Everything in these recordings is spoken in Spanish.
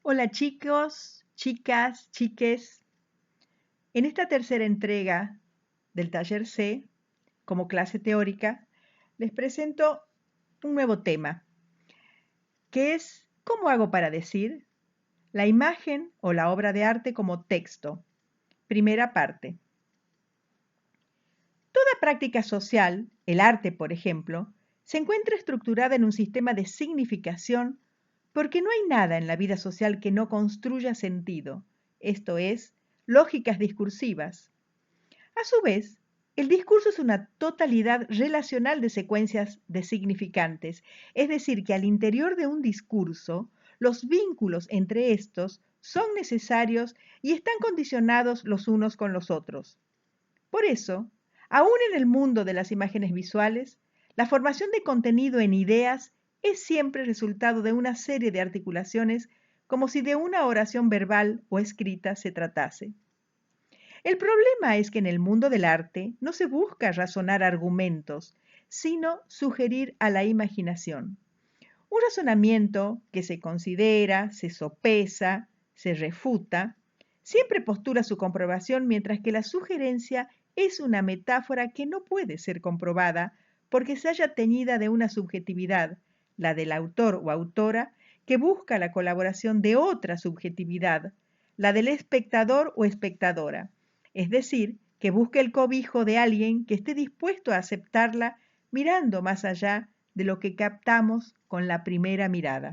Hola chicos, chicas, chiques. En esta tercera entrega del taller C, como clase teórica, les presento un nuevo tema, que es ¿cómo hago para decir la imagen o la obra de arte como texto? Primera parte. Toda práctica social, el arte por ejemplo, se encuentra estructurada en un sistema de significación porque no hay nada en la vida social que no construya sentido, esto es, lógicas discursivas. A su vez, el discurso es una totalidad relacional de secuencias de significantes, es decir, que al interior de un discurso, los vínculos entre estos son necesarios y están condicionados los unos con los otros. Por eso, aún en el mundo de las imágenes visuales, la formación de contenido en ideas es siempre resultado de una serie de articulaciones como si de una oración verbal o escrita se tratase. El problema es que en el mundo del arte no se busca razonar argumentos, sino sugerir a la imaginación. Un razonamiento que se considera, se sopesa, se refuta, siempre postula su comprobación, mientras que la sugerencia es una metáfora que no puede ser comprobada porque se haya teñida de una subjetividad, la del autor o autora, que busca la colaboración de otra subjetividad, la del espectador o espectadora, es decir, que busque el cobijo de alguien que esté dispuesto a aceptarla mirando más allá de lo que captamos con la primera mirada.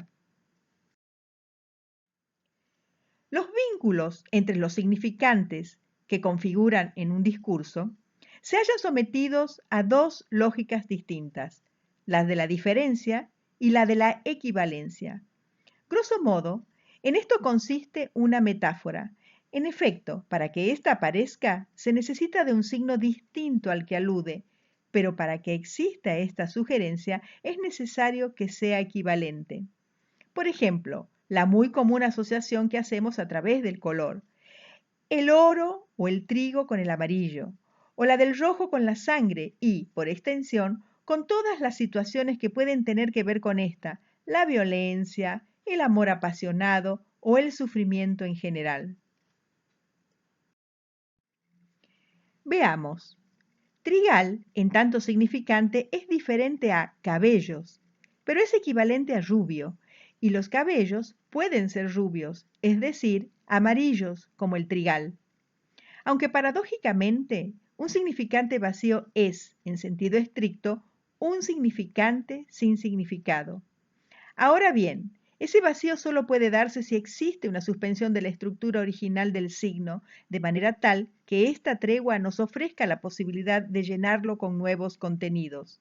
Los vínculos entre los significantes que configuran en un discurso se hallan sometidos a dos lógicas distintas, la de la diferencia y la de la equivalencia. Grosso modo, en esto consiste una metáfora. En efecto, para que ésta aparezca, se necesita de un signo distinto al que alude, pero para que exista esta sugerencia es necesario que sea equivalente. Por ejemplo, la muy común asociación que hacemos a través del color, el oro o el trigo con el amarillo, o la del rojo con la sangre y, por extensión, con todas las situaciones que pueden tener que ver con esta, la violencia, el amor apasionado o el sufrimiento en general. Veamos. Trigal, en tanto significante, es diferente a cabellos, pero es equivalente a rubio, y los cabellos pueden ser rubios, es decir, amarillos, como el trigal. Aunque paradójicamente, un significante vacío es, en sentido estricto, un significante sin significado. Ahora bien, ese vacío solo puede darse si existe una suspensión de la estructura original del signo, de manera tal que esta tregua nos ofrezca la posibilidad de llenarlo con nuevos contenidos.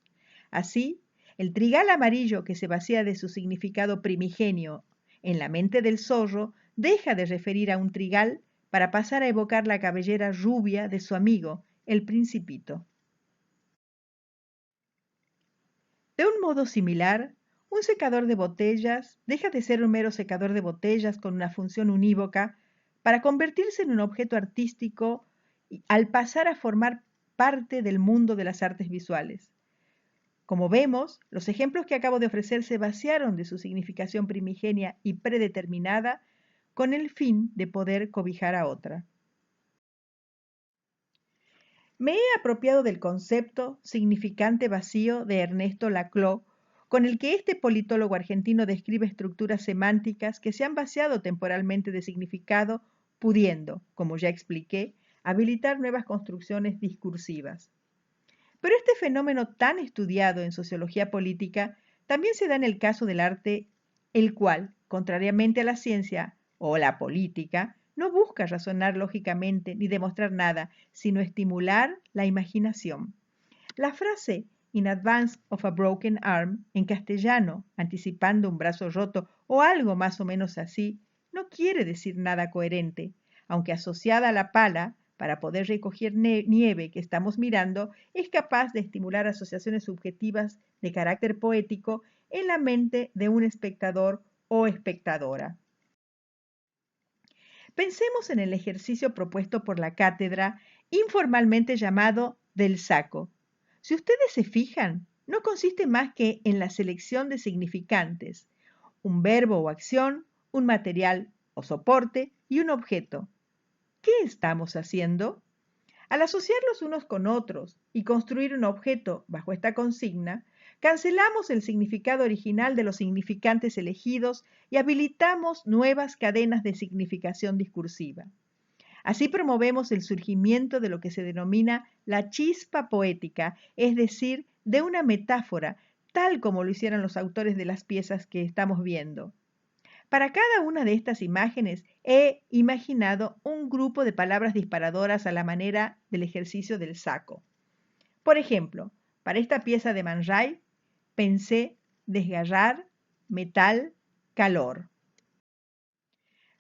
Así, el trigal amarillo que se vacía de su significado primigenio en la mente del zorro deja de referir a un trigal para pasar a evocar la cabellera rubia de su amigo, el principito. De un modo similar, un secador de botellas deja de ser un mero secador de botellas con una función unívoca para convertirse en un objeto artístico al pasar a formar parte del mundo de las artes visuales. Como vemos, los ejemplos que acabo de ofrecer se vaciaron de su significación primigenia y predeterminada con el fin de poder cobijar a otra. Me he apropiado del concepto significante vacío de Ernesto Laclau, con el que este politólogo argentino describe estructuras semánticas que se han vaciado temporalmente de significado, pudiendo, como ya expliqué, habilitar nuevas construcciones discursivas. Pero este fenómeno tan estudiado en sociología política también se da en el caso del arte, el cual, contrariamente a la ciencia o la política, no busca razonar lógicamente ni demostrar nada, sino estimular la imaginación. La frase In advance of a broken arm, en castellano, anticipando un brazo roto o algo más o menos así, no quiere decir nada coherente, aunque asociada a la pala, para poder recoger nieve que estamos mirando, es capaz de estimular asociaciones subjetivas de carácter poético en la mente de un espectador o espectadora. Pensemos en el ejercicio propuesto por la cátedra, informalmente llamado del saco. Si ustedes se fijan, no consiste más que en la selección de significantes, un verbo o acción, un material o soporte y un objeto. ¿Qué estamos haciendo? Al asociarlos unos con otros y construir un objeto bajo esta consigna, cancelamos el significado original de los significantes elegidos y habilitamos nuevas cadenas de significación discursiva. Así promovemos el surgimiento de lo que se denomina la chispa poética, es decir, de una metáfora, tal como lo hicieron los autores de las piezas que estamos viendo. Para cada una de estas imágenes he imaginado un grupo de palabras disparadoras a la manera del ejercicio del saco. Por ejemplo, para esta pieza de Man Ray pensé desgarrar, metal, calor.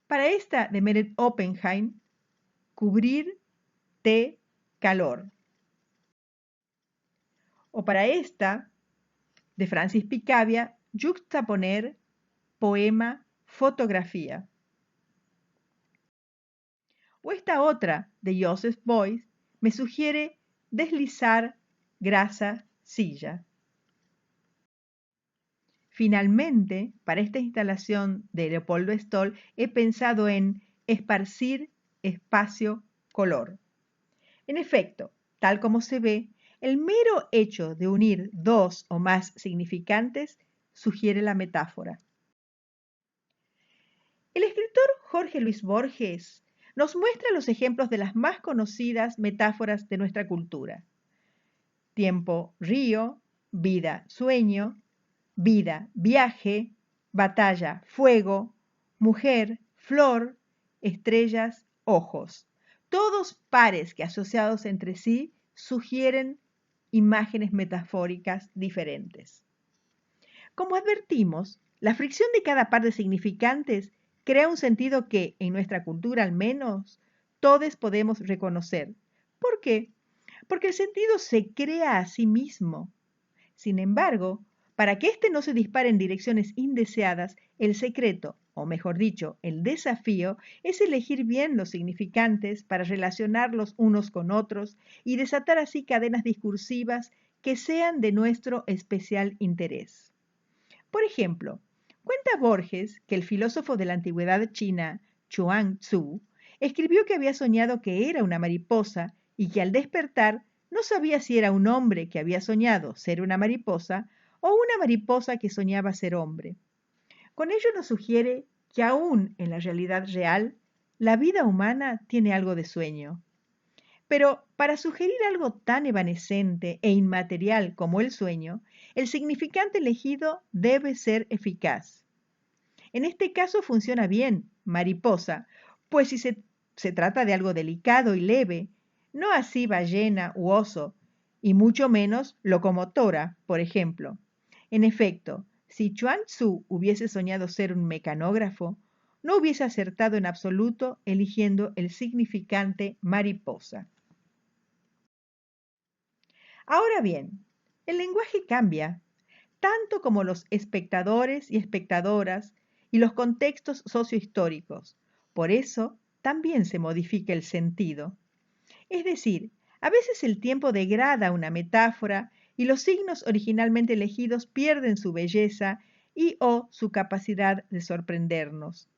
Para esta de Meret Oppenheim, cubrir, té, calor. O para esta de Francis Picabia, juxtaponer, poema, fotografía. O esta otra de Joseph Beuys me sugiere deslizar, grasa, silla. Finalmente, para esta instalación de Leopoldo Stoll he pensado en esparcir, espacio, color. En efecto, tal como se ve, el mero hecho de unir dos o más significantes sugiere la metáfora. El escritor Jorge Luis Borges nos muestra los ejemplos de las más conocidas metáforas de nuestra cultura. Tiempo, río; vida, sueño; vida, viaje; batalla, fuego; mujer, flor; estrellas, ojos. Todos pares que asociados entre sí sugieren imágenes metafóricas diferentes. Como advertimos, la fricción de cada par de significantes crea un sentido que, en nuestra cultura al menos, todos podemos reconocer. ¿Por qué? Porque el sentido se crea a sí mismo. Sin embargo, para que éste no se dispare en direcciones indeseadas, el secreto, o mejor dicho, el desafío, es elegir bien los significantes para relacionarlos unos con otros y desatar así cadenas discursivas que sean de nuestro especial interés. Por ejemplo, cuenta Borges que el filósofo de la antigüedad china, Chuang Tzu, escribió que había soñado que era una mariposa y que al despertar no sabía si era un hombre que había soñado ser una mariposa o una mariposa que soñaba ser hombre. Con ello nos sugiere que aún en la realidad real, la vida humana tiene algo de sueño. Pero para sugerir algo tan evanescente e inmaterial como el sueño, el significante elegido debe ser eficaz. En este caso funciona bien, mariposa, pues si se trata de algo delicado y leve, no así ballena u oso, y mucho menos locomotora, por ejemplo. En efecto, si Chuang Tzu hubiese soñado ser un mecanógrafo, no hubiese acertado en absoluto eligiendo el significante mariposa. Ahora bien, el lenguaje cambia, tanto como los espectadores y espectadoras y los contextos sociohistóricos. Por eso, también se modifica el sentido. Es decir, a veces el tiempo degrada una metáfora y los signos originalmente elegidos pierden su belleza y o su capacidad de sorprendernos.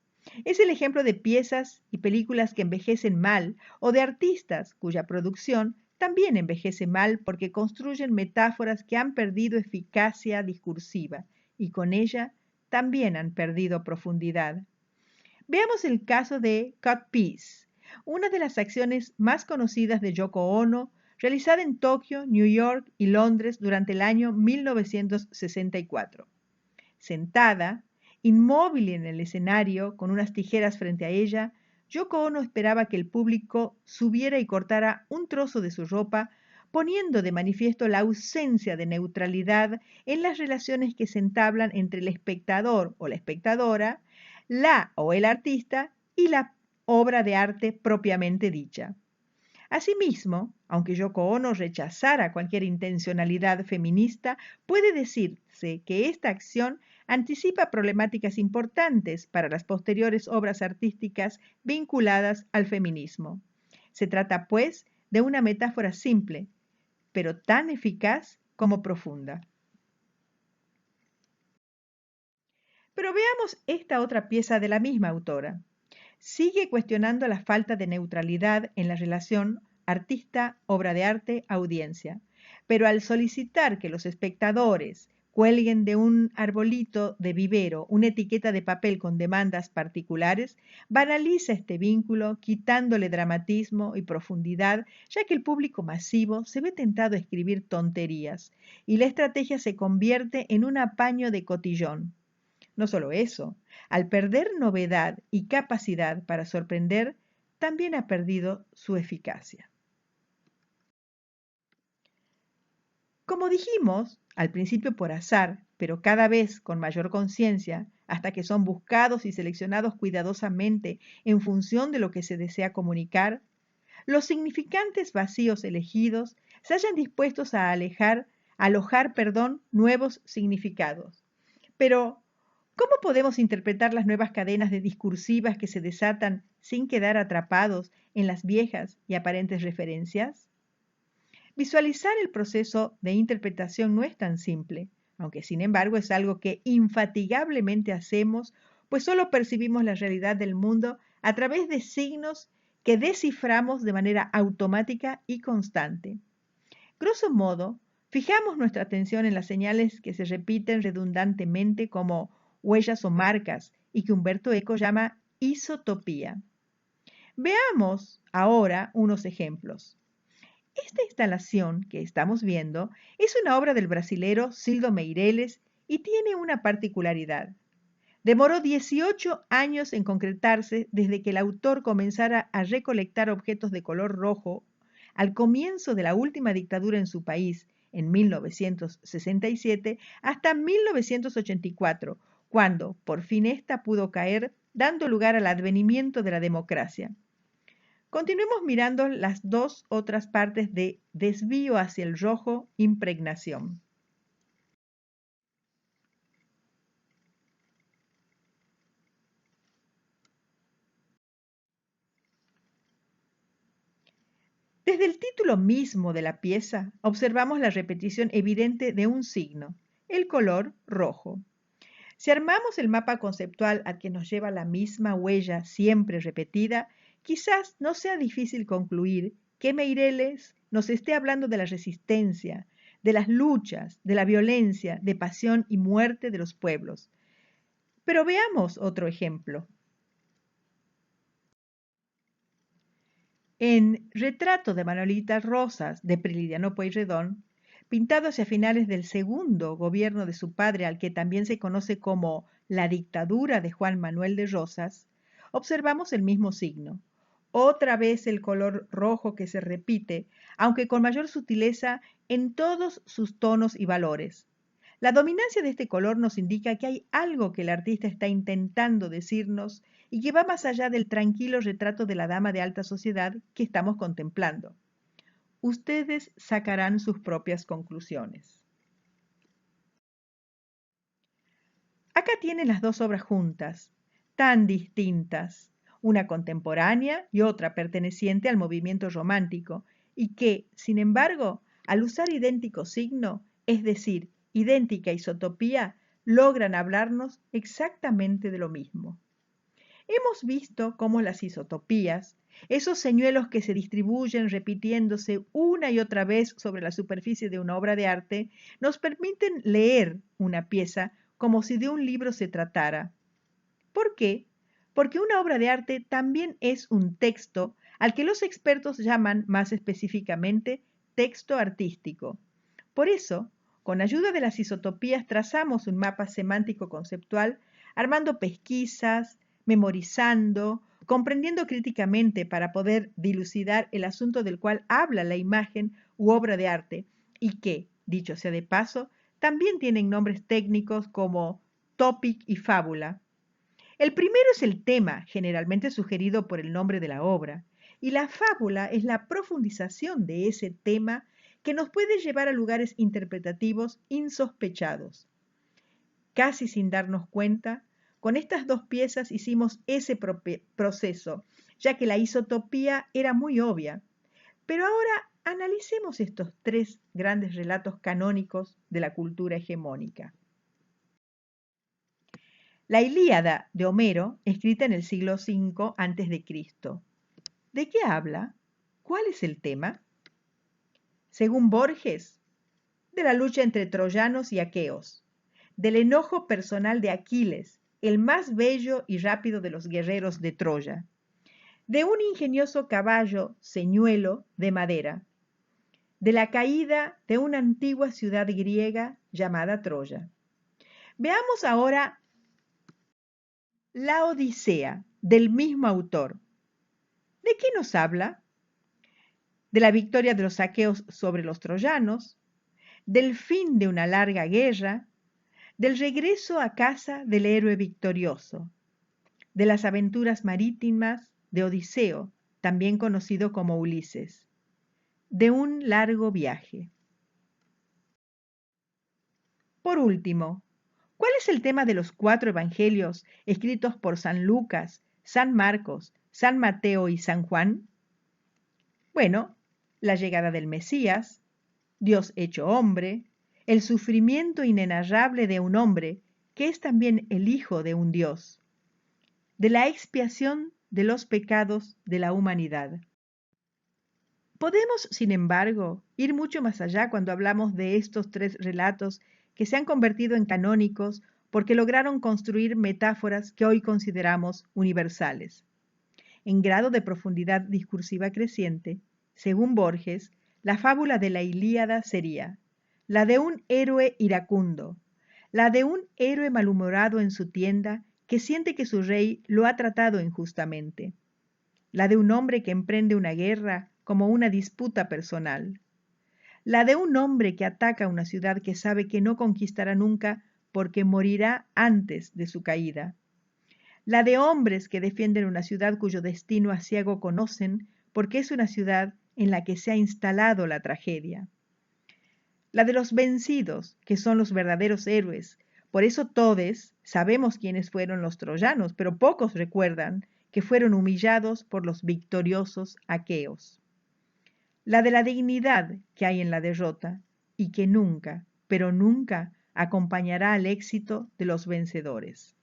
Es el ejemplo de piezas y películas que envejecen mal o de artistas cuya producción también envejece mal porque construyen metáforas que han perdido eficacia discursiva y con ella también han perdido profundidad. Veamos el caso de Cut Piece, una de las acciones más conocidas de Yoko Ono, realizada en Tokio, New York y Londres durante el año 1964. Sentada, inmóvil en el escenario, con unas tijeras frente a ella, Yoko Ono esperaba que el público subiera y cortara un trozo de su ropa, poniendo de manifiesto la ausencia de neutralidad en las relaciones que se entablan entre el espectador o la espectadora, la o el artista y la obra de arte propiamente dicha. Asimismo, aunque Yoko Ono rechazara cualquier intencionalidad feminista, puede decirse que esta acción anticipa problemáticas importantes para las posteriores obras artísticas vinculadas al feminismo. Se trata, pues, de una metáfora simple, pero tan eficaz como profunda. Pero veamos esta otra pieza de la misma autora. sigue cuestionando la falta de neutralidad en la relación artista, obra de arte, audiencia. Pero al solicitar que los espectadores cuelguen de un arbolito de vivero una etiqueta de papel con demandas particulares, banaliza este vínculo, quitándole dramatismo y profundidad, ya que el público masivo se ve tentado a escribir tonterías y la estrategia se convierte en un apaño de cotillón. No solo eso, al perder novedad y capacidad para sorprender, también ha perdido su eficacia. Como dijimos, al principio por azar, pero cada vez con mayor conciencia, hasta que son buscados y seleccionados cuidadosamente en función de lo que se desea comunicar, los significantes vacíos elegidos se hallan dispuestos a alojar, nuevos significados. Pero, ¿cómo podemos interpretar las nuevas cadenas de discursivas que se desatan sin quedar atrapados en las viejas y aparentes referencias? Visualizar el proceso de interpretación no es tan simple, aunque sin embargo es algo que infatigablemente hacemos, pues solo percibimos la realidad del mundo a través de signos que desciframos de manera automática y constante. Grosso modo, fijamos nuestra atención en las señales que se repiten redundantemente como huellas o marcas y que Humberto Eco llama isotopía. Veamos ahora unos ejemplos. Esta instalación que estamos viendo es una obra del brasilero Cildo Meireles y tiene una particularidad. Demoró 18 años en concretarse desde que el autor comenzara a recolectar objetos de color rojo al comienzo de la última dictadura en su país, en 1967, hasta 1984, cuando por fin ésta pudo caer, dando lugar al advenimiento de la democracia. Continuemos mirando las dos otras partes de desvío hacia el rojo, impregnación. Desde el título mismo de la pieza observamos la repetición evidente de un signo, el color rojo. Si armamos el mapa conceptual al que nos lleva la misma huella siempre repetida, quizás no sea difícil concluir que Meireles nos esté hablando de la resistencia, de las luchas, de la violencia, de pasión y muerte de los pueblos. Pero veamos otro ejemplo. En Retrato de Manolita Rosas de Prilidiano Pueyrredón, pintado hacia finales del segundo gobierno de su padre, al que también se conoce como la dictadura de Juan Manuel de Rosas, observamos el mismo signo. Otra vez el color rojo que se repite, aunque con mayor sutileza en todos sus tonos y valores. La dominancia de este color nos indica que hay algo que el artista está intentando decirnos y que va más allá del tranquilo retrato de la dama de alta sociedad que estamos contemplando. Ustedes sacarán sus propias conclusiones. Acá tienen las dos obras juntas, tan distintas, una contemporánea y otra perteneciente al movimiento romántico, y que, sin embargo, al usar idéntico signo, es decir, idéntica isotopía, logran hablarnos exactamente de lo mismo. Hemos visto cómo las isotopías, esos señuelos que se distribuyen repitiéndose una y otra vez sobre la superficie de una obra de arte, nos permiten leer una pieza como si de un libro se tratara. ¿Por qué? Porque una obra de arte también es un texto al que los expertos llaman más específicamente texto artístico. Por eso, con ayuda de las isotopías trazamos un mapa semántico conceptual, armando pesquisas, memorizando, comprendiendo críticamente para poder dilucidar el asunto del cual habla la imagen u obra de arte y que, dicho sea de paso, también tienen nombres técnicos como topic y fábula. El primero es el tema, generalmente sugerido por el nombre de la obra, y la fábula es la profundización de ese tema que nos puede llevar a lugares interpretativos insospechados. Casi sin darnos cuenta, con estas dos piezas hicimos ese proceso, ya que la isotopía era muy obvia. Pero ahora analicemos estos tres grandes relatos canónicos de la cultura hegemónica. La Ilíada de Homero, escrita en el siglo V a.C. ¿De qué habla? ¿Cuál es el tema? Según Borges, de la lucha entre troyanos y aqueos, del enojo personal de Aquiles, el más bello y rápido de los guerreros de Troya, de un ingenioso caballo señuelo de madera, de la caída de una antigua ciudad griega llamada Troya. Veamos ahora la Odisea del mismo autor. ¿De qué nos habla? De la victoria de los aqueos sobre los troyanos, del fin de una larga guerra, del regreso a casa del héroe victorioso, de las aventuras marítimas de Odiseo, también conocido como Ulises, de un largo viaje. Por último, ¿cuál es el tema de los 4 evangelios escritos por San Lucas, San Marcos, San Mateo y San Juan? Bueno, la llegada del Mesías, Dios hecho hombre, el sufrimiento inenarrable de un hombre, que es también el Hijo de un Dios, de la expiación de los pecados de la humanidad. Podemos, sin embargo, ir mucho más allá cuando hablamos de estos 3 relatos que se han convertido en canónicos porque lograron construir metáforas que hoy consideramos universales. En grado de profundidad discursiva creciente, según Borges, la fábula de la Ilíada sería la de un héroe iracundo, la de un héroe malhumorado en su tienda que siente que su rey lo ha tratado injustamente, la de un hombre que emprende una guerra como una disputa personal, la de un hombre que ataca una ciudad que sabe que no conquistará nunca porque morirá antes de su caída, la de hombres que defienden una ciudad cuyo destino a ciego conocen porque es una ciudad en la que se ha instalado la tragedia, la de los vencidos, que son los verdaderos héroes. Por eso todos sabemos quiénes fueron los troyanos, pero pocos recuerdan que fueron humillados por los victoriosos aqueos. La de la dignidad que hay en la derrota y que nunca, pero nunca acompañará al éxito de los vencedores.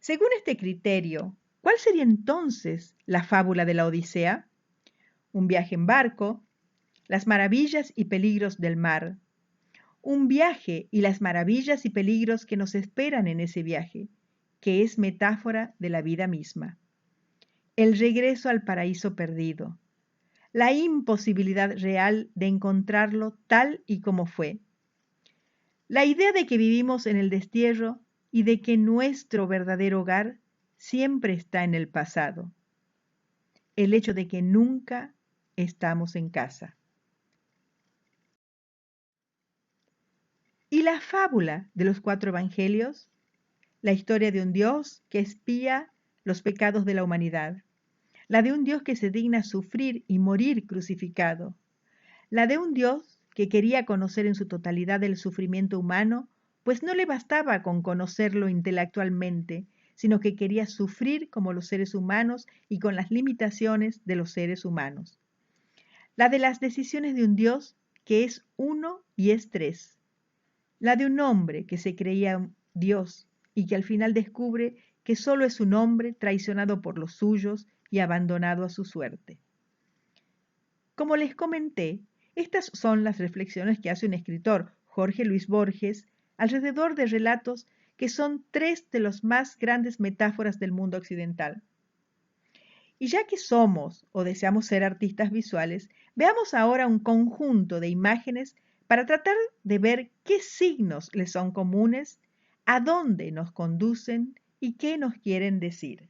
Según este criterio, ¿cuál sería entonces la fábula de la Odisea? Un viaje en barco, las maravillas y peligros del mar, un viaje y las maravillas y peligros que nos esperan en ese viaje, que es metáfora de la vida misma. El regreso al paraíso perdido, la imposibilidad real de encontrarlo tal y como fue, la idea de que vivimos en el destierro y de que nuestro verdadero hogar siempre está en el pasado, el hecho de que nunca estamos en casa. ¿Y la fábula de los 4 evangelios? La historia de un Dios que expía los pecados de la humanidad, la de un Dios que se digna sufrir y morir crucificado, la de un Dios que quería conocer en su totalidad el sufrimiento humano, pues no le bastaba con conocerlo intelectualmente, sino que quería sufrir como los seres humanos y con las limitaciones de los seres humanos. La de las decisiones de un Dios que es uno y es 3, la de un hombre que se creía Dios y que al final descubre que solo es un hombre traicionado por los suyos y abandonado a su suerte. Como les comenté, estas son las reflexiones que hace un escritor, Jorge Luis Borges, alrededor de relatos que son 3 de las más grandes metáforas del mundo occidental. Y ya que somos o deseamos ser artistas visuales, veamos ahora un conjunto de imágenes para tratar de ver qué signos les son comunes, a dónde nos conducen y qué nos quieren decir.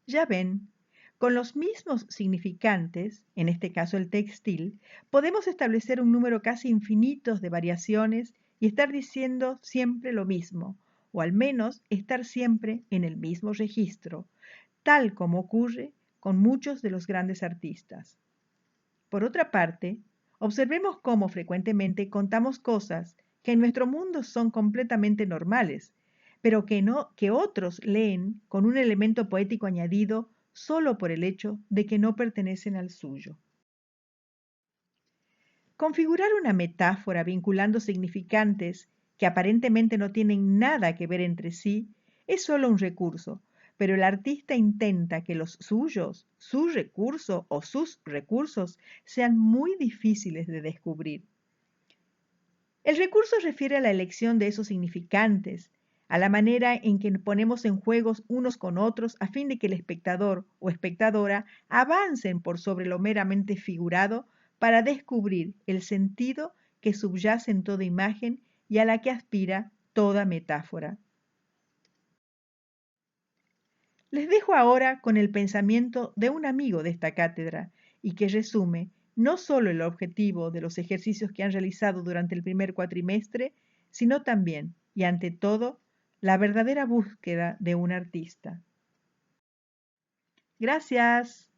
Ya ven, con los mismos significantes, en este caso el textil, podemos establecer un número casi infinito de variaciones y estar diciendo siempre lo mismo, o al menos estar siempre en el mismo registro, tal como ocurre con muchos de los grandes artistas. Por otra parte, observemos cómo frecuentemente contamos cosas que en nuestro mundo son completamente normales, pero que otros leen con un elemento poético añadido solo por el hecho de que no pertenecen al suyo. Configurar una metáfora vinculando significantes que aparentemente no tienen nada que ver entre sí es solo un recurso, pero el artista intenta que los suyos, su recurso o sus recursos sean muy difíciles de descubrir. El recurso refiere a la elección de esos significantes, a la manera en que ponemos en juegos unos con otros a fin de que el espectador o espectadora avancen por sobre lo meramente figurado para descubrir el sentido que subyace en toda imagen y a la que aspira toda metáfora. Les dejo ahora con el pensamiento de un amigo de esta cátedra y que resume no solo el objetivo de los ejercicios que han realizado durante el primer cuatrimestre, sino también, y ante todo, la verdadera búsqueda de un artista. Gracias.